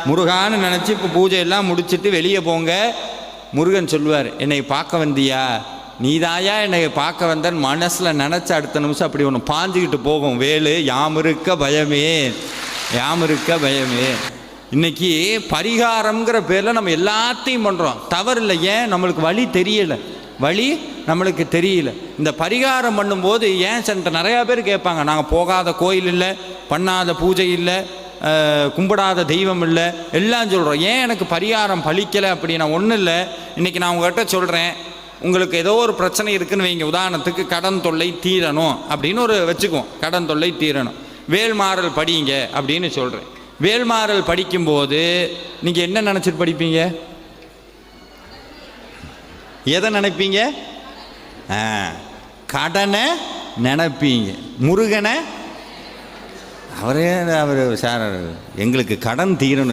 முருகான்னு நினச்சி இப்போ பூஜையெல்லாம் முடிச்சுட்டு வெளியே போங்க. முருகன் சொல்லுவார், என்னை பார்க்க வந்தியா, நீதாயா என்னை பார்க்க வந்தன்னு மனசில் நினச்ச அடுத்த நிமிஷம் அப்படி ஒன்று பாஞ்சிக்கிட்டு போகும். வேலு யாம் இருக்க பயமே, யாம் இருக்க பயமே. இன்றைக்கி பரிகாரங்கிற பேரில் நம்ம எல்லாத்தையும் பண்ணுறோம். தவறு இல்லை. ஏன்? நம்மளுக்கு வழி தெரியலை, வழி நம்மளுக்கு தெரியல. இந்த பரிகாரம் பண்ணும்போது ஏன் சென்ற நிறையா பேர் கேட்பாங்க, நாங்கள் போகாத கோயில் இல்லை, பண்ணாத பூஜை இல்லை, கும்பிடாத தெய்வம் இல்லை, எல்லாம் சொல்கிறோம். ஏன் எனக்கு பரிகாரம் பலிக்கலை அப்படின்னா ஒன்றும் இல்லை. இன்றைக்கி நான் உங்கள்கிட்ட சொல்கிறேன், உங்களுக்கு ஏதோ ஒரு பிரச்சனை இருக்குதுன்னு வைங்க. உதாரணத்துக்கு கடன் தொல்லை தீரணும் அப்படின்னு ஒரு வச்சுக்குவோம். கடன் தொல்லை தீரணும், வேல்மாறல் படிங்க அப்படின்னு சொல்கிறேன். வேல்மாறல் படிக்கும்போது நீங்கள் என்ன நினச்சிட்டு படிப்பீங்க? எதை நினைப்பீங்க? கடனை நினைப்பீங்க. முருகனை அவர் சார் எங்களுக்கு கடன் தீரணும்